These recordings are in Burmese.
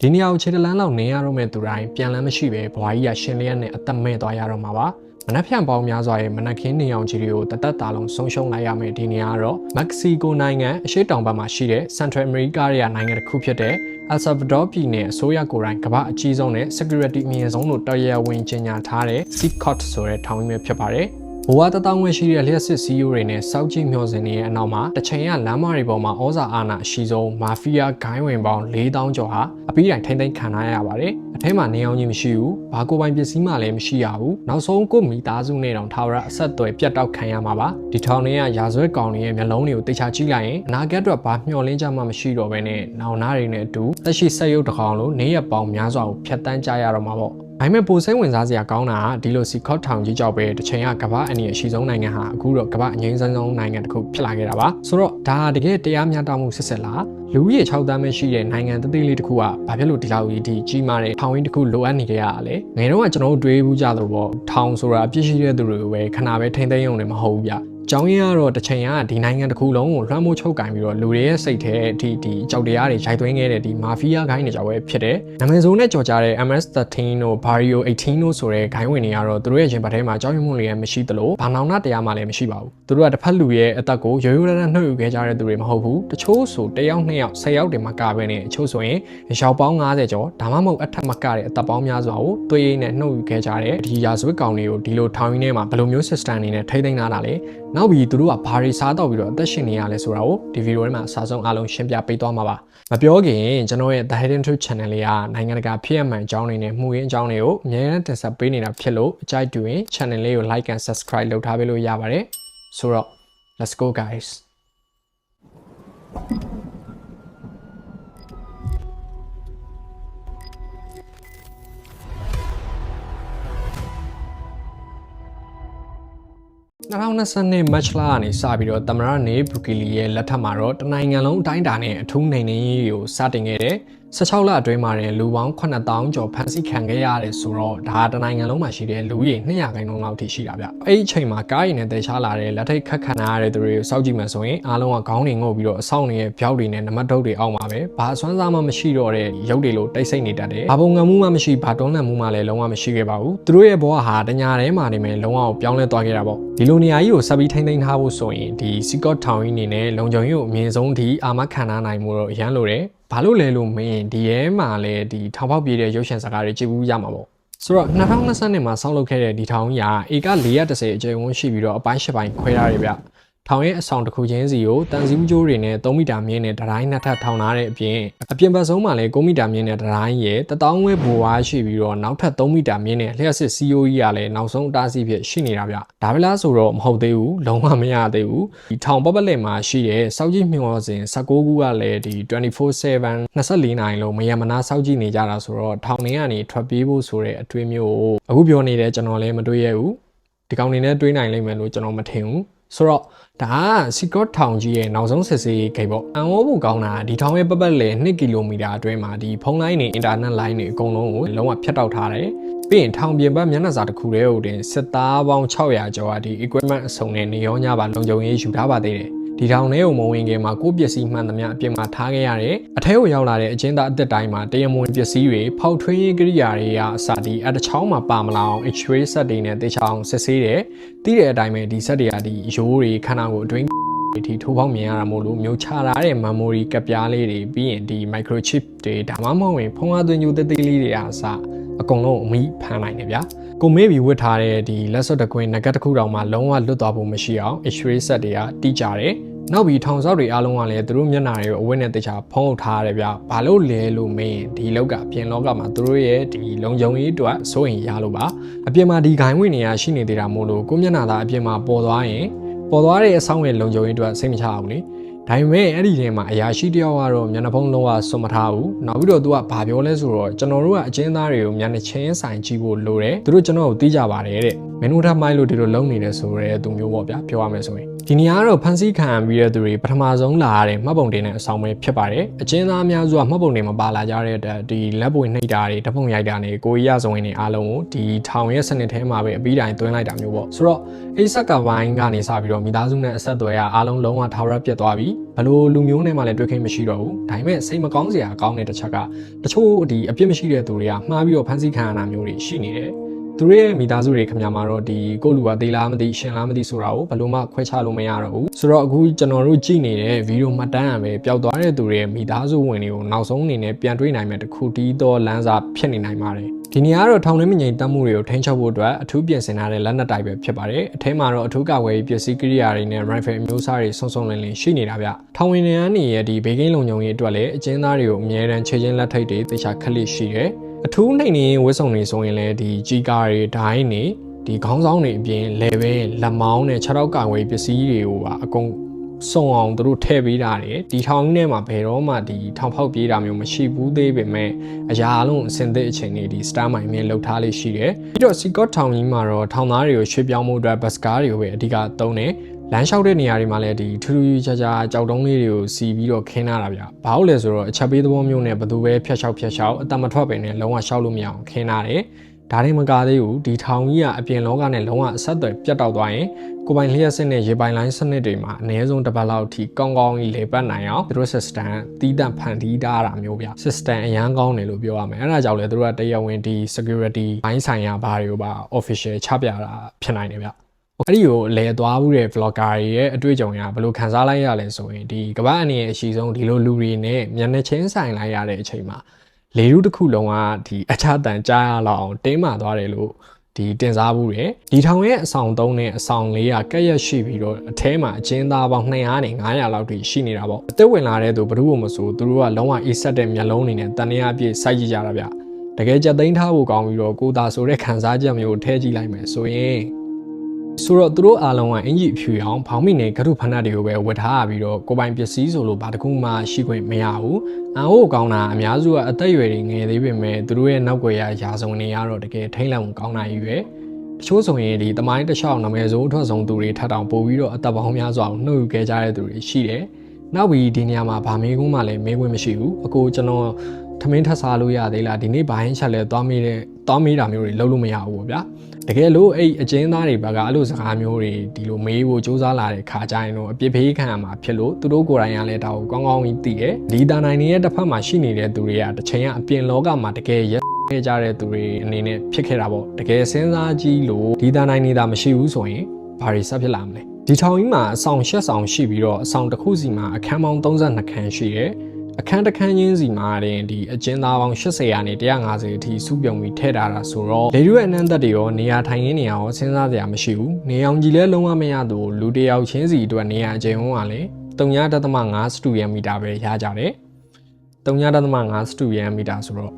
ဒီနေရာကိုခြေတလန်းလောက်နေရတော့မဲ့သူတိုင်းပြန်လန်းမရှိပဲဘွားကြီးကရှင်လျက်နဲ့အသက်မဲ့သွားရတော့မှာပါမနက်ဖြန်ပေါင်းများစွာရဲ့မနက်ခင်းနေအောင်ကြီးတွေကိုတသက်တာလုံးဆုံးရှုံးလိုက်ရမယ်ဒီနေရာကတော့မက္ကဆီကိုနိုင်ငံအရှေ့တောင်ဘက်မှာရှိတဲ့ Central America ရဲ့နိုင်ငံတစ်ခုဖြစ်တဲ့ El Salvador ပြည်နယ်အစိုးရကိုယ်တိုင်ကမ္ဘာအကြီးဆုံးနဲ့ security အမြင့်ဆုံးလို့တရားဝင်ကြေညာထားတဲ့ Seacot ဆိုတဲ့ထောင်ကြီးပဲဖြစ်ပါတယ်ဘဝတထောင်ဝယ်ရှိတဲ့လျှက်စစ်စီးယိုတွေနဲ့စောက်ကြည့်မျှော်စင်တွေရဲ့အနောက်မှာတစ်ချိန်ကလမ်းမတွေပေါ်မှာဩဇာအာဏာအရှိဆုံးမာဖီးယားဂိုင်းဝင်ပေါင်း4000ကျော်ဟာအပြီးတိုင်ထိမ့်သိမ်းခံရပါတယ်။အထဲမှာနေအောင်ကြီးမရှိဘူး။ဘာကိုပိုင်ပစ္စည်းမှလည်းမရှိရဘူး။နောက်ဆုံးကိုမိသားစုနဲ့တောင်ထာဝရအဆက်အသွယ်ပြတ်တောက်ခံရမှာပါ။ဒီထောင်ထဲကရာဇဝတ်ကောင်တွေရဲ့မျက်လုံးတွေကိုတေချာကြည့်လိုက်ရင်အနာဂတ်အတွက်ဘာမျှော်လင့်ကြမှမရှိတော့ဘဲနဲ့နောင်နာတွေနဲ့အတူသက်ရှိဆက်ရုပ်တစ်ကောင်လိုနေရပေါင်းများစွာကိုဖျက်ဆီးကြရတော့မှာပေါ့။ဒါပေမဲ့ပိုစိတ်ဝင်စားစရာကောင်းတာကဒီလိုစီကော့ထောင်ကြီးကြောက်ပဲတစ်ချိန်ကကမ္ဘာအနည်းအရှိဆုံးနိုင်ငံဟာအခုတော့ကမ္ဘာအငြိမ်းဆုံးနိုင်ငံတစ်ခုဖြစ်လာခဲ့တာပါဆိုတော့ဒါတကယ်တရားမျှတမှုစစ်စစ်လားလူကြီး6တန်းပဲရှိတဲ့နိုင်ငံတသေးလေးတစ်ခုကဘာဖြစ်လို့ဒီလောက်ကြီးမားတဲ့ထောင်ရင်းတစ်ခုလိုအပ်နေကြရတာလဲငယ်တော့ကကျွန်တော်တို့တွေးဘူးကြသလိုပေါ့ထောင်ဆိုတာအပြစ်ရှိတဲ့သူတွေကိုပဲခဏပဲထိမ့်သိမ်းရုံနဲ့မဟုတ်ဘူးဗျကျောင်းရင်းကတော့တစ်ချိန်ကဒီနိုင်ငံတစ်ခုလုံးကိုလွှမ်းမိုးချုပ်ကင်ပြီးတော့လူတွေရဲ့စိတ်ထဲဒီကြောက်တရားတွေရိုက်သွင်းခဲ့တဲ့ဒီမာဖီးယားဂိုင်းတွေကြောင့်ပဲဖြစ်တယ်။နာမည်ဆိုးနဲ့ကြော်ကြတဲ့ MS-13 တို့ Barrio 18တို့ဆိုတဲ့ဂိုင်းဝင်တွေကတော့သူတို့ရဲ့ရင်ပတ်ထဲမှာကြောက်ရွံ့မှုတွေလည်းမရှိသလိုဘာနောင်နာတရားမှလည်းမရှိပါဘူး။သူတို့ကတစ်ဖက်လူရဲ့အသက်ကိုရိုးရိုးသားသားနှုတ်ယူခဲ့ကြတဲ့သူတွေမဟုတ်ဘူး။တချို့ဆို1ယောက်2ယောက်10ယောက်တွေမှကပဲနဲ့အချို့ဆိုရင်ရောက်ပေါင်း90ကျော်ဒါမှမဟုတ်အထက်မကတဲ့အသက်ပေါင်းများစွာကိုသွေးရည်နဲ့နှုတ်ယူခဲ့ကြတဲ့ဒီရာဇဝတ်ကောင်တွေကိုဒီလိုထောင်ရင်းထဲမှာဘယ်လိုမျိုး system တွေနဲ့ထိမ့်သိမ်းထားတာလဲ။နောက်ပြီးသူတို့ကဘာတွေစားတော့ပြီးတော့အသက်ရှင်နေရလဲဆိုတာကိုဒီဗီဒီယိုထဲမှာအစားဆုံးအားလုံးရှင်းပြပေးသွားမှာပါမပြောခင်ကျွန်တော်ရဲ့ The Hidden Truth Channel လေးကနိုင်ငံတကာဖြစ်ရမှန်အကြောင်းတွေနဲ့မှုရင်းအကြောင်းတွေကိုအများနဲ့တင်ဆက်ပေးနေတာဖြစ်လို့အကြိုက်တူရင် channel လေးကို like and subscribe လုပ်ထားပေးလို့ရပါတယ်ဆိုတော့ let's go guys 2022 match လာကနေစပြီးတော့သမရနေဘူကီလီရဲ့လက်ထက်မှာတော့တနိုင်ငံလုံးအတိုင်းအတာနဲ့အထူးနိုင်နေရေးကိုစတင်ခဲ့တယ်16လအတွင်းမှာလူပေါင်း9000ကျော်ဖမ်းဆီးခံခဲ့ရတယ်ဆိုတော့ဒါတနိုင်ငံလုံးမှာရှိတဲ့လူကြီး200ခန့်လောက်ထိရှိတာဗျအဲ့ဒီအချိန်မှာကားရည်နဲ့တည်ချလာတဲ့လက်ထိတ်ခတ်ခံရတဲ့သူတွေကိုစောင့်ကြည့်မှဆိုရင်အားလုံးကခေါင်းတွေငုပ်ပြီးတော့အဆောင်တွေရဲ့ဖြောက်တွေနဲ့နမတ်တုပ်တွေအောက်မှာပဲဘာအစွမ်းစားမှမရှိတော့တဲ့ရုပ်တွေလိုတိတ်ဆိတ်နေတတ်တယ်ဘာပုံငံမှုမှမရှိဘာတွန်းလှန်မှုမှလည်းလုံးဝမရှိခဲ့ပါဘူးသူတို့ရဲ့ဘဝဟာတညာထဲမှာနေမယ်လုံးဝပြောင်းလဲသွားခဲ့တာပေါ့ဒီလိုနေရာကြီးကိုဆက်ပြီးထိမ့်သိမ်းထားဖို့ဆိုရင်ဒီစီကော့ထောင်ကြီးနေနဲ့လုံခြုံရေးကိုအမြင့်ဆုံးထိအာမခံနိုင်မှုတော့အရန်လိုတယ်ဘာလို့လဲလို့မင်းဒီရဲမှာလဲဒီထောင်ပေါက်ပြေးတဲ့ရုပ်ရှင်စကားတွေကြည့်ဘူးရမှာပေါ့ဆိုတော့2020မှာဆောက်လုပ်ခဲ့တဲ့ဒီထောင်ကြီးကဧက430အကျယ်ဝန်းရှိပြီးတော့အပိုင်း8ပိုင်းခွဲထားတယ်ဗျထောင်ရဲ့အဆောင်တစ်ခုချင်းစီကိုတန်စီးကြိုးတွေနဲ့3မီတာမြင့်တဲ့တတိုင်းနှစ်ထပ်ထောင်ထားတဲ့အပြင်ဘက်ဆုံးမှာလည်း9မီတာမြင့်တဲ့တတိုင်းရဲ့1000ဝဲဘိုဝါရှိပြီးတော့နောက်ထပ်3မီတာမြင့်တဲ့လျှက်စစ် COE ကလည်းနောက်ဆုံးအတားအဆီးဖြစ်ရှိနေတာဗျဒါပဲလားဆိုတော့မဟုတ်သေးဘူးလုံးဝမရသေးဘူးဒီထောင်ပတ်ပတ်လည်မှာရှိတဲ့စောက်ကြည့်မျှော်စင်19ခုကလည်းဒီ 24/7 24နာရီလုံးမရမနာစောက်ကြည့်နေကြတာဆိုတော့ထောင်ထဲကနေထွက်ပြေးဖို့ဆိုတဲ့အတွေ့အမျိုးကိုအခုပြောနေတဲ့ကျွန်တော်လည်းမတွေ့ရဘူးဒီကောင်နေနဲ့တွေးနိုင်လိမ့်မယ်လို့ကျွန်တော်မထင်ဘူးဆိုတော့ဒါကစီကော့ထောင်ကြီးရဲ့နောက်ဆုံးစစ်ဆေးဂိတ်ပေါ့အံဝေါ်ဖို့ကောင်းတာဒီထောင်ရဲ့ပတ်ပတ်လည်2ကီလိုမီတာအတွင်းမှာဒီဖုန်းလိုင်းတွေအင်တာနက်လိုင်းတွေအကုန်လုံးကိုလုံးဝဖြတ်တောက်ထားတယ်ပြီးရင်ထောင်ပြင်ဘက်မျက်နှာစာတစ်ခုတည်းကိုတင်စစ်သားပေါင်း600ကျော်ကဒီ equipment အစုံနဲ့နေရောညပါလုံခြုံရေးယူထားပါသေးတယ်ဒီထောင်ထဲကိုမဝင်ခင်မှာကိုပစ္စည်းမှန်သမျှအပြင်မှာထားခဲ့ရတယ်အထဲကိုရောက်လာတဲ့အကျဉ်းသားအသက်တိုင်းမှာတရမွန်ပစ္စည်းတွေဖောက်ထွင်းရေးကိရိယာတွေကအစဒီအတချောင်းမှာပါမလာအောင် X-ray စက်တွေနဲ့တေချာအောင်စစ်ဆေးတယ်တီးတဲ့အတိုင်းပဲဒီစက်တွေကဒီရိုးတွေခန္ဓာကိုယ်အတွင်းဒီထိုးပေါက်မြင်ရတာမို့လို့မျိုးချထားတဲ့ memory ကပ်ပြားလေးတွေပြီးရင်ဒီ microchip တွေဒါမှမဟုတ်ရင်ဖုန်းအားသွင်းကြိုးသေးသေးလေးတွေအစအကုန်လုံးအမိဖမ်းနိုင်တယ်ဗျာကိုမေးပြီးဝတ်ထားတဲ့ဒီလက်စွပ်တကွင်းငကတ်တစ်ခုတောင်မှလုံးဝလွတ်သွားဖို့မရှိအောင် X-ray စက်တွေကတိကျတယ်နောက်ပြီးထောင်ဆောက်တွေအားလုံးကလည်းသူတို့မျက်နှာတွေကိုအဝတ်နဲ့တခြားဖုံးအုပ်ထားရတယ်ဗျဘာလို့လဲလို့မင်းဒီလောက်ကပြင်လောကမှာသူတို့ရဲ့ဒီလုံခြုံရေးအတွက်စိုးရင်ရလို့ပါအပြင်မှာဒီဂိုင်းဝင်တွေကရှိနေသေးတာမို့လို့ကိုမျက်နှာသားအပြင်မှာပေါ်သွားရင်ပေါ်သွားတဲ့အဆောင်ရဲ့လုံခြုံရေးအတွက်စိတ်မချအောင်လေဒါပေမဲ့အဲ့ဒီထဲမှာအရာရှိတယောက်ကတော့မျက်နှာဖုံးလုံးဝစွန့်မထားဘူးနောက်ပြီးတော့သူကဘာပြောလဲဆိုတော့ကျွန်တော်တို့ကအကျဉ်းသားတွေကိုမျက်နှာချင်းဆိုင်ကြည့်ဖို့လိုတယ်သူတို့ကျွန်တော်ကိုသိကြပါတယ်တဲ့မင်းတို့ထမိုင်းလို့ဒီလိုလုံနေတယ်ဆိုရဲသူမျိုးပေါ့ဗျာပြောရမယ်ဆိုရင်ဒီနေရာကတော့ဖန်ဆီးခံပြီးတဲ့သူတွေပထမဆုံးလာရတဲ့မှတ်ပုံတင်တဲ့အဆောင်ပဲဖြစ်ပါတယ်အကျဉ်းသားအများစုကမှတ်ပုံတင်မပါလာကြတဲ့ဒီလက်ပွေနှိပ်တာတွေဓပုံရိုက်တာတွေကိုကြီးရစုံဝင်တွေအားလုံးကိုဒီထောင်ရဲ့စနစ်ထဲမှာပဲအပြီးတိုင်းသွင်းလိုက်တာမျိုးပေါ့ဆိုတော့အိဆက်ကပိုင်းကနေစပြီးတော့မိသားစုနဲ့အဆက်အသွယ်ကအားလုံးလုံးဝထာဝရပြတ်သွားပြီ ဘလို့လူမျိုးနဲ့မှလည်းတွေ့ခင်မရှိတော့ဘူးဒါပေမဲ့စိတ်မကောင်းစရာကောင်းတဲ့တစ်ချက်ကတချို့ဒီအပြစ်မရှိတဲ့သူတွေကမှားပြီးတော့ဖန်ဆီးခံရတာမျိုးတွေရှိနေတယ်သူတို့ရဲ့မိသားစုတွေခင်ဗျာမှာတော့ဒီကိုလူကသေးလားမသိရှင်လားမသိဆိုတာကိုဘလို့မှခွဲခြားလို့မရတော့ဘူးဆိုတော့အခုကျွန်တော်တို့ကြည့်နေတဲ့ဗီဒီယိုမှတ်တမ်းရပဲပျောက်သွားတဲ့သူတွေရဲ့မိသားစုဝင်တွေကိုနောက်ဆုံးအနေနဲ့ပြန်တွေ့နိုင်မဲ့တခုတီးသောလမ်းစာဖြစ်နေနိုင်ပါတယ်ဒီနေရာကတော့ထောင်ထဲမငြိမ်သက်မှုတွေကိုထိန်းချုပ်ဖို့အတွက်အထူးပြင်ဆင်ထားတဲ့လက်နက်တိုက်ပဲဖြစ်ပါတယ်အထဲမှာတော့အထူးကာကွယ်ရေးပစ္စည်းကိရိယာတွေနဲ့ rifle အမျိုးအစားတွေစုံစုံလင်လင်ရှိနေတာဗျထောင်ဝင်တွေကနေရဲ့ဒီဘေးကင်းလုံခြုံရေးအတွက်လည်းအကျဉ်းသားတွေကိုအမြဲတမ်းခြေချင်းလက်ထိပ်တွေတေချာခက်လက်ရှိတယ်အထူးနှိမ်နေဝစ်စုံတွေဆိုရင်လည်းဒီကြီးကားတွေဒိုင်းတွေဒီခေါင်းဆောင်တွေအပြင်လေပဲလက်မောင်းနဲ့ခြေထောက်ကာကွယ်ပစ္စည်းတွေကိုပါအကုန်စုံအောင်သူတို့ထည့်ပေးတာတယ်ဒီထောင်ကြီးထဲမှာဘယ်တော့မှဒီထောင်ဖောက်ပြေးတာမျိုးမရှိဘူးသေးပေမဲ့အရာအလုံးအစင်သစ်အချိန်တွေဒီ star မိုင်မြင်လှုပ်ထားလေးရှိတယ်ပြီးတော့ Secot ထောင်ကြီးမှာတော့ထောင်သားတွေကိုရွှေ့ပြောင်းမှုအတွက်ဘတ်စကားတွေကိုပဲအဓိကသုံးတယ်လမ်းလျှောက်တဲ့နေရာတွေမှာလည်းဒီထူးထူးခြားခြားကြောက်တုံးလေးတွေကိုစီပြီးတော့ခင်းလာတာဗျဘာလို့လဲဆိုတော့အချက်ပေးသဘောမျိုးနဲ့ဘယ်သူပဲဖျက်လျှောက်အတမထွက်ပဲနဲ့လုံးဝရှောက်လို့မရအောင်ခင်းလာတယ်ဒါတွေမကသေးဘူးဒီထောင်ကြီးကအပြင်လောကနဲ့လုံးဝအဆက်အသွယ်ပြတ်တောက်သွားရင်ကိုပိုင်လျှက်စစ်နဲ့ရေပိုင်လိုင်းစနစ်တွေမှာအနည်းဆုံးတစ်ပတ်လောက်ထိကောင်းကောင်းကြီးလေပတ်နိုင်အောင်သူတို့ system တီးတန့်ဖန်တီးထားတာမျိုးဗျ system အရန်ကောင်းတယ်လို့ပြောရမယ်အဲ့ဒါကြောင့်လေသူတို့ကတရားဝင်ဒီ security ဘိုင်းဆိုင်ရာဘာတွေကိုပါ official ချပြတာဖြစ်နိုင်တယ်ဗျအဲ့ဒီကိုလဲသွားမှုတဲ့ vlogger တွေရဲ့အတွေ့အကြုံရဘယ်လိုခံစားလိုက်ရလဲဆိုရင်ဒီကမ္ဘာအနေနဲ့အရှိဆုံးဒီလိုလူတွေနဲ့မျက်နှာချင်းဆိုင်လိုက်ရတဲ့အချိန်မှာလေထုတစ်ခုလုံးကဒီအချတန်ကြားရလောက်အောင်တင်းမာသွားတယ်လို့ဒီတင်စားမှုတယ်ဒီထောင်ရဲ့အဆောင်3နဲ့အဆောင်400ကက်ရက်ရှိပြီးတော့အထဲမှာအကျဉ်းသားပေါင်း200နဲ့900လောက်ထိရှိနေတာပေါ့အသက်ဝင်လာတဲ့သူဘယ်သူမှမဆိုသူတို့ကလုံးဝအေးဆက်တဲ့မျက်လုံးတွေနဲ့တန်ရအပြည့်စိုက်ကြည့်ကြတာဗျတကယ်ကြက်သိမ်းထားဖို့ကောင်းပြီးတော့ကိုသာဆိုတဲ့ခံစားချက်မျိုးကိုထည့်ကြည့်လိုက်မယ်ဆိုရင်ဆိုတော့သူတို့အားလုံးကအင်ကြီးဖြူအောင်ဘောင်းမိနဲ့ကရုဖဏတ်တွေကိုပဲဝတ်ထားရပြီးတော့ကိုပိုင်ပစ္စည်းဆိုလို့ဘာတခုမှရှိခွင့်မရဘူးအန်ဟိုကောင်းတာအများစုကအသက်အရွယ်တွေငယ်သေးပေမဲ့သူတို့ရဲ့နောက်ွယ်ရာယာစုံတွေကတော့တကယ်ထိမ့်လန့်ကောင်းနိုင်ရွယ်တချို့ဆိုရင်ဒီတမိုင်းတစ်လျှောက်နာမည်ဆိုးအထွက်ဆုံးသူတွေထပ်တောင်ပို့ပြီးတော့အသက်ပေါင်းများစွာကိုနှုတ်ယူခဲ့ကြတဲ့သူတွေရှိတယ်နောက်ပြီးဒီနေရာမှာဗာမေးကုန်းမှလည်းမေးခွင့်မရှိဘူးအကိုကျွန်တော်ထမင်းထပ်စားလို့ရသေးလားဒီနေ့ဘိုင်းချက်လဲသွားမေးတာမျိုးတွေလုပ်လို့မရဘူးပေါ့ဗျာတကယ်လို့အဲ့အကျဉ်းသားတွေဘက်ကအဲ့လိုစကားမျိုးတွေဒီလိုမေးဖို့စူးစမ်းလာတဲ့ခါကျရင်တော့အပြစ်ဖေးခံရမှာဖြစ်လို့သူတို့ကိုယ်တိုင်ကလည်းဒါကိုကောင်းကောင်းကြီးသိတယ်ဒီတာနိုင်ရဲ့တစ်ဖက်မှာရှိနေတဲ့သူတွေကတစ်ချိန်ကအပြင်လောကမှာတကယ်ရက်ခဲ့ကြတဲ့သူတွေအနေနဲ့ဖြစ်ခဲ့တာပေါ့တကယ်စဉ်းစားကြည့်လို့ဒီတာနိုင်နေတာမရှိဘူးဆိုရင်ဘာတွေဆက်ဖြစ်လာမလဲဒီထောင်ကြီးမှာအဆောင်၈ဆောင်ရှိပြီးတော့အဆောင်တစ်ခုစီမှာအခန်းပေါင်း32ခန်းရှိတယ်အခန်းတစ်ခန်းချင်းစီမှာတင်ဒီအကျဉ်းသားပေါင်း80ရာနဲ့150အထိစုပြုံပြီးထည့်ထားတာဆိုတော့လေရွေးအနှံ့သက်တွေရောနေရာထိုင်ရင်းနေရာရောစဉ်းစားစရာမရှိဘူးနေအောင်ကြီးလဲလုံးဝမရသူလူတယောက်ချင်းစီအတွက်နေရာအကျဉ်းဝန်းကလည်း3.5 စတူဒီယံမီတာပဲရကြတယ်3.5 စတူဒီယံမီတာဆိုတော့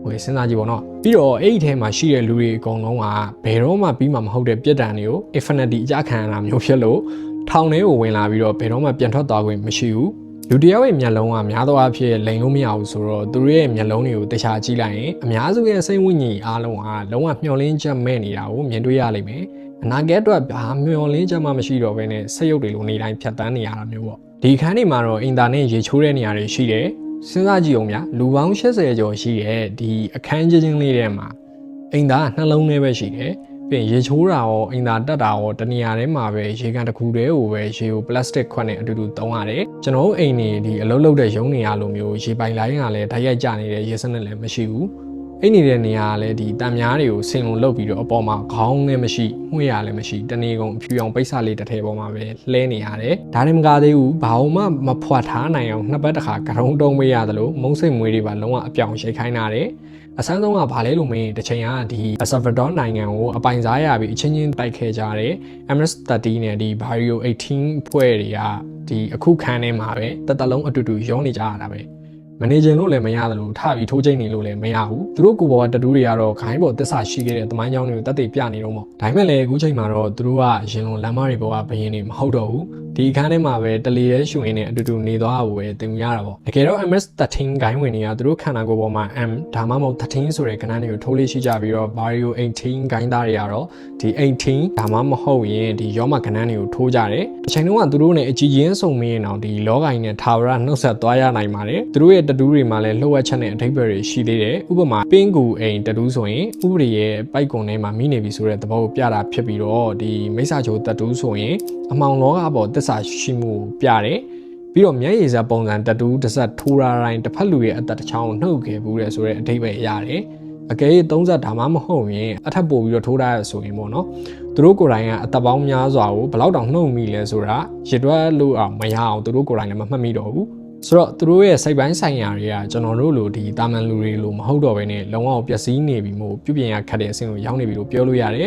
ဟိုစဉ်းစားကြည့်ပေါ့နော်ပြီးတော့အဲ့ဒီထဲမှာရှိတဲ့လူတွေအကုန်လုံးကဘယ်တော့မှပြီးမှမဟုတ်တဲ့ပြစ်ဒဏ်တွေကို infinity အကြခံရတာမျိုးဖြစ်လို့ထောင်ထဲကိုဝင်လာပြီးတော့ဘယ်တော့မှပြန်ထွက်သွားခွင့်မရှိဘူးလူတယောက်ရဲ့မျက်လုံးကများသောအားဖြင့်လိန်လို့မရဘူးဆိုတော့သူတို့ရဲ့မျက်လုံးတွေကိုတခြားကြည့်လိုက်ရင်အများစုရဲ့စိတ်ဝိညာဉ်အားလုံးကလုံးဝမျောလင်းချက်မဲ့နေတာကိုမြင်တွေ့ရလိမ့်မယ်အနာဂတ်အတွက်ဘာမျောလင်းချက်မှမရှိတော့ဘဲနဲ့စိတ်ရုပ်တွေလိုနေတိုင်းဖြတ်တန်းနေရတာမျိုးပေါ့ဒီခန်းတွေမှာတော့အင်တာနက်ရေချိုးတဲ့နေရာတွေရှိတယ်စဉ်းစားကြည့်အောင်ဗျာလူပေါင်း80ကျော်ရှိတဲ့ဒီအခန်းချင်းလေးထဲမှာအင်တာနှလုံးထဲပဲရှိတယ်ပြင်ရေချိုးတာရောအင်တာတက်တာရောတနေရာထဲမှာပဲရေကန်တစ်ခုတည်းကိုပဲရေကိုပလတ်စတစ်ခွက်နဲ့အတူတူသုံးရတယ်ကျွန်တော်တို့အိမ်နေဒီအလုပ်လုပ်တဲ့ရုံးနေရလိုမျိုးရေပိုင်လိုင်းကလည်းဓာတ်ရိုက်ကျနေတဲ့ရေစနစ်လည်းမရှိဘူးအိမ်နေတဲ့နေရာကလည်းဒီတံများတွေကိုဆင်လုံလုပ်ပြီးတော့အပေါ်မှာခေါင်းလည်းမရှိမှွေရလည်းမရှိတနေကုန်အဖြူအောင်ပိတ်စလေးတစ်ထည်ပေါ်မှာပဲလှဲနေရတယ်ဒါနဲ့မကသေးဘူးဘာမှမဖွက်ထားနိုင်အောင်နှစ်ပတ်တစ်ခါကရုံးတုံးမေးရတယ်လို့မုံစိတ်မွေးတွေပါလုံးဝအပြောင်ရှိခိုင်းတာတယ်အဆန်းဆုံးကဘာလဲလို့မင်းတစ်ချိန်ကဒီအဆာဗာဒေါနိုင်ငံကိုအပိုင်စားရပြီးအချင်းချင်းတိုက်ခဲ့ကြတယ် MS-30 နဲ့ဒီ Barrio 18ဖွဲ့တွေကဒီအခုခန်းထဲမှာပဲတက်လုံးအတူတူရောနေကြရတာပဲမနေခြင်းလို့လည်းမရတယ်လို့ထပြီးထိုးချိန်နေလို့လည်းမရဘူးသူတို့ကိုဘောကတတူးတွေကတော့ခိုင်းပေါ်သစ္စာရှိခဲ့တဲ့သမိုင်းကြောင်းတွေကိုတက်တည်ပြနေတော့ပေါ့ဒါပေမဲ့လည်းအခုချိန်မှာတော့သူတို့ကရင်လုံးလမ်းမတွေပေါ်ကဘယင်းတွေမဟုတ်တော့ဘူးဒီအခန်းထဲမှာပဲတလီရဲရွှင်နဲ့အတူတူနေသွားဖို့ပဲသင်ရတာပေါ့တကယ်တော့ MS-13 ဂိုင်းဝင်တွေကသူတို့ခန္ဓာကိုယ်ပေါ်မှာ M ဒါမှမဟုတ်13ဆိုတဲ့ကဏ္ဍတွေကိုထိုးလေးရှိကြပြီးတော့ Barrio 18 ဂိုင်းသားတွေကတော့ဒီ18ဒါမှမဟုတ်ရင်ဒီရောမကဏ္ဍတွေကိုထိုးကြတယ်အချိန်တုန်းကသူတို့နဲ့အကြည်ချင်းစုံမင်းအောင်ဒီလောကကြီးနဲ့ထာဝရနှုတ်ဆက်သွားရနိုင်ပါတယ်သူတို့ရဲ့တတူးတွေမှာလည်းလှုပ်ဝက်ချက်နဲ့အထိပ္ပယ်တွေရှိသေးတယ်ဥပမာပင်းကူအိမ်တတူးဆိုရင်ဥပဒေရဲ့ပိုက်ကွန်ထဲမှာမိနေပြီဆိုတဲ့သဘောကိုပြတာဖြစ်ပြီးတော့ဒီမိစ္ဆာချိုတတူးဆိုရင်အမောင်လောကပေါ်သစ္စာရှိမှုပြတယ် ပြီးတော့မျက်ရည်စပုံစံတတူးတစ်ဆက်ထိုးရတိုင်းတစ်ဖက်လူရဲ့အသက်တစ်ချောင်းနှုတ်ခဲ့ဘူးတဲ့ဆိုတဲ့အဓိပ္ပာယ်ရတယ်အကယ်၍30ဒါမှမဟုတ်ရင်အထက်ပို့ပြီးတော့ထိုးထားရဆိုရင်ပေါ့နော်သူတို့ကိုယ်တိုင်ကအသက်ပေါင်းများစွာကိုဘယ်လောက်တောင်နှုတ်မိလဲဆိုတာရစ်တွက်လို့အောင်မရအောင်သူတို့ကိုယ်တိုင်လည်းမမှတ်မိတော့ဘူးဆိုတော့သူတို့ရဲ့စိတ်ပိုင်းဆိုင်ရာတွေကကျွန်တော်တို့လိုဒီတာမန်လူတွေလိုမဟုတ်တော့ဘဲနဲ့လုံးဝပျက်စီးနေပြီမို့ပြုပြင်ရခက်တဲ့အဆင့်ကိုရောက်နေပြီလို့ပြောလို့ရတယ်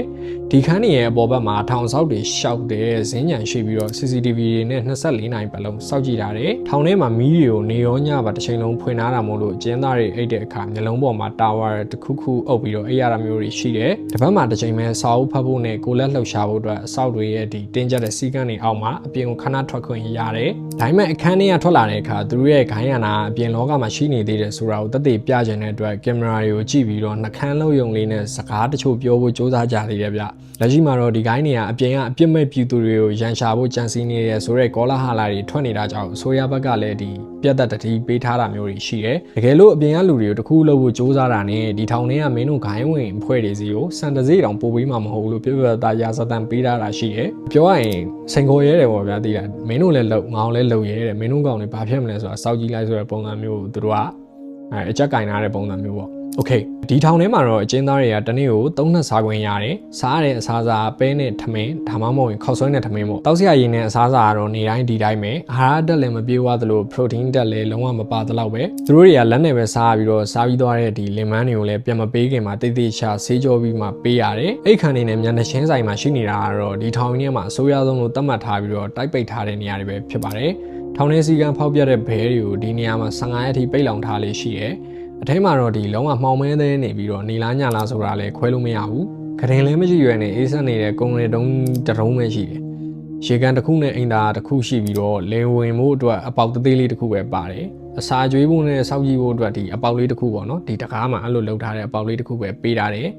ဒီခန်းနေရဲ့အပေါ်ဘက်မှာထောင်ဆောက်တွေရှောက်တဲ့ဇင်းညံရှိပြီးတော့ CCTV တွေနဲ့24နိုင်ပတ်လုံးစောက်ကြည့်ထားတယ်ထောင်ထဲမှာမီးတွေကိုနေရောညပါတစ်ချိန်လုံးဖွင့်ထားတာမို့လို့ကျင်းသားတွေအိတ်တဲ့အခါမျက်လုံးပေါ်မှာတာဝါတစ်ခုခုအုပ်ပြီးတော့အိပ်ရတာမျိုးတွေရှိတယ်တစ်ပတ်မှာတစ်ချိန်ပဲစာအုပ်ဖတ်ဖို့နဲ့ကိုလက်လှုပ်ရှားဖို့အတွက်အဆောက်တွေရဲ့ဒီတင်းကျပ်တဲ့စီကန်းတွေအောက်မှာအပြင်ကိုခဏထွက်ခွင့်ရတယ်ဒါပေမဲ့အခန်းထဲကထွက်လာတဲ့အခါသူတို့ရဲ့ခိုင်းရနာအပြင်လောကမှာရှိနေသေးတယ်ဆိုတာကိုသက်သေပြချင်တဲ့အတွက်ကင်မရာတွေကိုကြည့်ပြီးတော့နှခမ်းလုံးယုံလေးနဲ့စကားတချို့ပြောဖို့စ조사ကြသေးတယ်ဗျလက်ရှိမှာတော့ဒီခိုင်းနေကအပြင်ကအပြစ်မဲ့ပြည်သူတွေကိုရန်ရှာဖို့ကြံစည်နေတယ်ဆိုတဲ့ကောလာဟာလာတွေထွက်နေတာကြောင့်အစိုးရဘက်ကလည်းဒီပြတ်သက်တတိပေးထားတာမျိုးတွေရှိတယ်တကယ်လို့အပြင်ကလူတွေကိုတခုလို့ဖို့စ조사တာနဲ့ဒီထောင်ထဲကမင်းတို့ခိုင်းဝင်အဖွဲ့တွေစီကိုစံတစေးတောင်ပို့ပေးမှာမဟုတ်ဘူးလို့ပြပြသားရာဇသံပေးထားတာရှိတယ်ပြောရရင်စိန်ခေါ်ရဲတယ်ပေါ့ဗျာသိလားမင်းတို့လည်းလုံငောင်းလည်းလုံရဲတယ်မင်းတို့ကောင်တွေဘာဖြစ်မလဲဆိုတာစောက်ကြည့်လိုက်ဆိုတဲ့ပုံစံမျိုးကိုသူတို့ကအကြက်ကင်ထားတဲ့ပုံစံမျိုးပေါ့โอเคဒီထောင်ထဲမှာတော့အကျဉ်းသားတွေကတနေ့ကို3နှစ်စားခွင့်ရတယ်စားရတဲ့အစားအစာပဲနဲ့ထမင်းဒါမှမဟုတ်ရင်ခေါက်ဆွဲနဲ့ထမင်းပေါ့တောက်စရာရည်နဲ့အစားအစာကတော့နေတိုင်းဒီတိုင်းပဲအာဟာရဓာတ်လည်းမပြေဝသလို protein ဓာတ်လည်းလုံးဝမပါသလောက်ပဲသူတို့တွေကလက်နဲ့ပဲစားပြီးတော့စားပြီးသွားတဲ့ဒီလင်မန်းတွေကိုလည်းပြန်မပေးခင်မှာတိတ်တိတ်ချဆေးကြောပြီးမှပေးရတယ်အဲ့ခန်းနေနဲ့မျက်နှာချင်းဆိုင်မှာရှိနေတာကတော့ဒီထောင်ထဲမှာအစိုးရဆုံးလို့သတ်မှတ်ထားပြီးတော့တိုက်ပိတ်ထားတဲ့နေရာတွေပဲဖြစ်ပါတယ်ထောင်ထဲစီကံဖောက်ပြတဲ့ဘဲတွေကိုဒီနေရာမှာ15ရက်ထိပိတ်လောင်ထားလေးရှိတယ်အထဲမှာတော့ဒီလုံးဝမှောင်မဲသေးနေပြီးတော့နေလားညလားဆိုတာလည်းခွဲလို့မရဘူးခရင်လည်းမရှိရွယ်နဲ့အေးဆက်နေတဲ့ကုန်းရတုံးတရုံးပဲရှိတယ်ရေကန်တစ်ခုနဲ့အင်တာတစ်ခုရှိပြီးတော့လေဝင်မှုအတွက်အပေါက်သေးလေးတစ်ခုပဲပါတယ်အစာကျွေးဖို့နဲ့စောက်ကြည့်ဖို့အတွက်ဒီအပေါက်လေးတစ်ခုပေါ့နော်ဒီတကားမှာအဲ့လိုလုပ်ထားတဲ့အပေါက်လေးတစ်ခုပဲပေးထားတယ်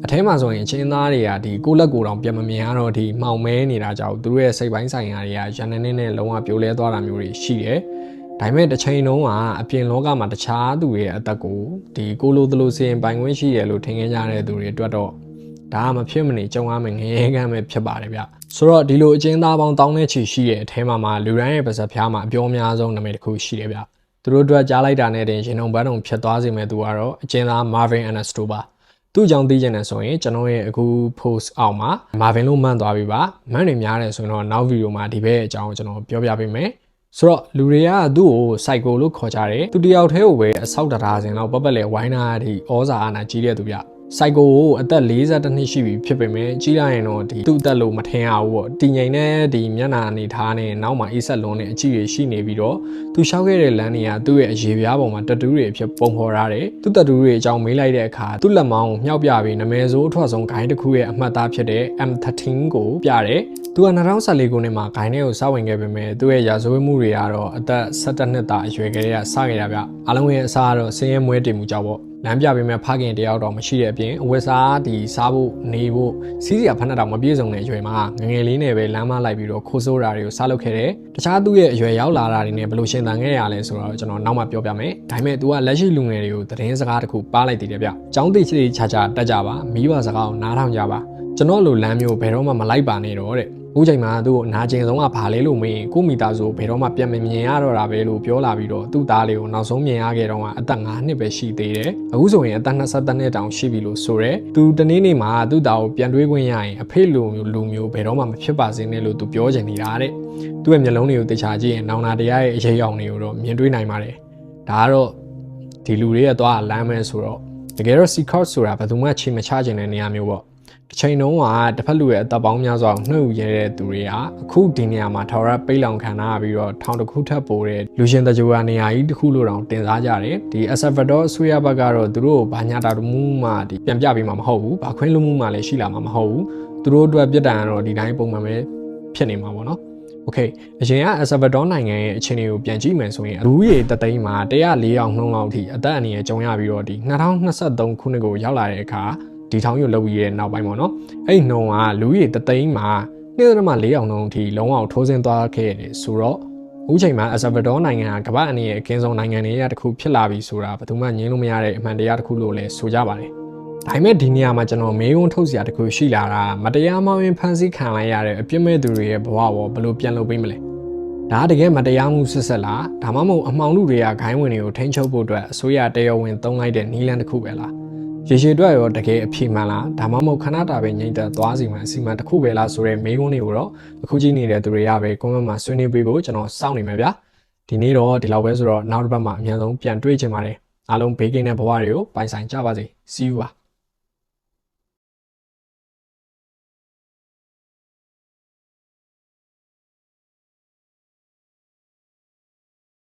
အထဲမှာဆိုရင်အချင်းသားတွေကဒီကိုလက်ကိုတောင်ပြန်မမြင်ရတော့ဒီမှောင်မဲနေတာကြောင့်သူတို့ရဲ့စိတ်ပိုင်းဆိုင်ရာတွေကရန်နေနဲ့လုံးဝပြိုလဲသွားတာမျိုးတွေရှိတယ်ဒါပေမဲ့တစ်ချိန်လုံးကအပြင်လောကမှာတခြားသူတွေရဲ့အသက်ကိုဒီကိုလိုသလိုစင်ပိုင်ခွင့်ရှိရလို့ထင်ခဲ့ကြတဲ့သူတွေအတွက်တော့ဒါမှမဖြစ်မနေကြုံရမယ်ငရဲကမ်းပဲဖြစ်ပါတယ်ဗျဆိုတော့ဒီလိုအကျဉ်းသားပေါင်းတောင်းတဲ့ချီရှိတဲ့အထဲမှာလူတိုင်းရဲ့ပါစပ်ဖျားမှာအပြောအများဆုံးနာမည်တစ်ခုရှိတယ်ဗျသူတို့အတွက်ကြားလိုက်တာနဲ့တင်ရင်ုံဘန်းုံဖြစ်သွားစေမဲ့သူကတော့အကျဉ်းသား Marvin Ernesto ပါသူ့အကြောင်းသိချင်တယ်ဆိုရင်ကျွန်တော်ရဲ့အခု post အောက်မှာ Marvin လို့မှန်းသွားပြီပါမှန်းနေများတယ်ဆိုရင်တော့နောက် video မှာဒီဘက်အကြောင်းကိုကျွန်တော်ပြောပြပေးမယ်ဆိုတော့လူတွေကသူ့ကို psycho လို့ခေါ်ကြတယ်သူတယောက်တည်းကိုပဲအဆောက်တရာစင်လောက်ပတ်ပတ်လဲဝိုင်းနာအထိဩဇာအာဏာကြီးတဲ့သူဗျpsycho ကိုအသက်42နှစ်ရှိပြီဖြစ်ပေမဲ့ကြီးလိုက်ရင်တော့ဒီသူ့အသက်လို့မထင်ရဘူးပေါ့တည်ငြိမ်တဲ့ဒီမျက်နှာအနေထားနဲ့နောက်မှာအေးဆက်လုံးနဲ့အကြည့်ရရှိနေပြီးတော့သူရှောက်ခဲ့တဲ့လမ်းတွေကသူ့ရဲ့အရေးပြားပေါ်မှာတတူးတွေဖြစ်ပုံဖော်ထားတယ်သူ့တတူးတွေအကြောင်းမေးလိုက်တဲ့အခါသူ့လက်မောင်းကိုမြှောက်ပြပြီးနာမည်ဆိုးအထွက်ဆုံးဂိုင်းတစ်ခုရဲ့အမှတ်သားဖြစ်တဲ့ M13 ကိုပြတယ်သူက2014ခုနှစ်မှာဂိုင်းထဲကိုစဝင်ခဲ့ပေမဲ့သူ့ရဲ့ရာဇဝတ်မှုတွေကတော့အသက်17နှစ်သားအရွယ်ကလေးကစခဲ့တာဗျအားလုံးရဲ့အစားကတော့ဆင်းရဲမွဲတေမှုကြောင့်ပေါ့လမ်းပြပေးမဲ့ဖခင်တယောက်တော့မရှိတဲ့အပြင်အဝတ်စားဒီစားဖို့နေဖို့စီးစရာဖက်နဲ့တော့မပြည့်စုံတဲ့အရွယ်မှာငငယ်လေးနဲ့ပဲလမ်းမလိုက်ပြီးတော့ခိုးဆိုးတာတွေကိုစားလုပ်ခဲ့တယ်တခြားသူ့ရဲ့အရွယ်ရောက်လာတာတွေနဲ့ဘယ်လိုရှင်သန်ခဲ့ရလဲဆိုတော့ကျွန်တော်နောက်မှပြောပြမယ်ဒါပေမဲ့ तू ကလက်ရှိလူငယ်တွေကိုသတင်းစကားတစ်ခုပါလိုက်သေးတယ်ဗျចောင်းသိချီချာချာတက်ကြပါမိဘစကားကိုနားထောင်ကြပါကျွန်တော်လိုလမ်းမျိုးဘယ်တော့မှမလိုက်ပါနဲ့တော့တဲ့အခုချိန်မှာသူ့ကိုနာကျင်ဆုံးကဘာလဲလို့မေးရင်ကိုမိသားစုဘယ်တော့မှပြန်မမြင်ရတော့တာပဲလို့ပြောလာပြီးတော့သူ့သားလေးကိုနောက်ဆုံးမြင်ရခဲ့တော့ကအသက်9နှစ်ပဲရှိသေးတယ်အခုဆိုရင်အသက်23နှစ်တောင်ရှိပြီလို့ဆိုရဲသူတနေ့နေ့မှာသူ့သားကိုပြန်တွေးခွင့်ရရင်အဖေလူမျိုးဘယ်တော့မှမဖြစ်ပါစေနဲ့လို့သူပြောချင်နေတာတဲ့သူ့ရဲ့မျက်လုံးတွေကိုတေချာကြည့်ရင်နောင်နာတရားရဲ့အရေးအယောင်တွေကိုတော့မြင်တွေ့နိုင်ပါတယ်ဒါကတော့ဒီလူတွေရဲ့သွားလမ်းမဲဆိုတော့တကယ်တော့ secret ဆိုတာဘယ်သူမှချိန်မချခြင်းတဲ့နေရာမျိုးပေါ့တစ်ချိန်လုံးကတစ်ဖက်လူရဲ့အသက်ပေါင်းများစွာနှုတ်ရဲတဲ့သူတွေကအခုဒီနေရာမှာထော်ရက်ပိတ်လောင်ခံရပြီးတော့ထောင်တစ်ခုထပ်ပို့တဲ့လူရှင်တကြွာနေရာကြီးတစ်ခုလို့တောင်တင်စားကြတယ်ဒီ El Salvador အစိုးရဘက်ကတော့သူတို့ဘာညာတာမှုမှဒီပြန်ပြပေးမှာမဟုတ်ဘူးဘာခွင့်လွှတ်မှုမှလည်းရှိလာမှာမဟုတ်ဘူးသူတို့အတွက်ပြစ်ဒဏ်ကတော့ဒီတိုင်းပုံမှန်ပဲဖြစ်နေမှာပေါ့နော်โอเคအရင်က El Salvador နိုင်ငံရဲ့အခြေအနေကိုပြန်ကြည့်မယ်ဆိုရင်လူဦးရေတသိန်းမှာ104ယောက်နှုန်းလောက်အထိအသက်အန္တရာယ်ကြုံရပြီးတော့ဒီ2023ခုနှစ်ကိုရောက်လာတဲ့အခါဒီထောင်ရုပ်လုပ်ရတဲ့နောက်ပိုင်းပေါ့နော်အဲ့နှုံကလူကြီးတသိန်းမှာ2.4အောင်နှုံအထိလုံးဝထိုးဆင်းသွားခဲ့တယ်ဆိုတော့အခုချိန်မှာ El Salvador နိုင်ငံကကမ္ဘာအနေနဲ့အကင်းဆုံးနိုင်ငံတွေကတစ်ခုဖြစ်လာပြီဆိုတာဘယ်သူမှငြင်းလို့မရတဲ့အမှန်တရားတစ်ခုလို့လည်းဆိုကြပါတယ်ဒါပေမဲ့ဒီနေရာမှာကျွန်တော်မေးခွန်းထုတ်စရာတစ်ခုရှိလာတာမတရားမှောင်ရင်ဖန်ဆီးခံလိုက်ရတဲ့အပြစ်မဲ့သူတွေရဲ့ဘဝကိုဘယ်လိုပြန်လုပ်ပေးမလဲ ဒါတကယ်မတရားမှုဆက်ဆက်လားဒါမှမဟုတ်အမှောင်လူတွေကဂိုင်းဝင်တွေကိုထိန်းချုပ်ဖို့အတွက်အစိုးရတရားဝင်သုံးလိုက်တဲ့နည်းလမ်းတစ်ခုပဲလားရေရှည်အတွက်ရောတကယ်အဖြစ်မှန်လားဒါမှမဟုတ်ခဏတာပဲငြိမ့်သက်သွားစီမှအစီအမံတစ်ခုပဲလားဆိုတဲ့မေးခွန်းတွေကိုတော့အခုကြည့်နေတဲ့သူတွေကပဲ comment မှာဆွေးနွေးပေးဖို့ကျွန်တော်စောင့်နေမှာဗျာဒီနေ့တော့ဒီလောက်ပဲဆိုတော့နောက်တစ်ပတ်မှာအများဆုံးပြန်တွေ့ချင်ပါတယ်အားလုံးဘေးကင်းတဲ့ဘဝတွေကိုပိုင်ဆိုင်ကြပါစေ see you ပါ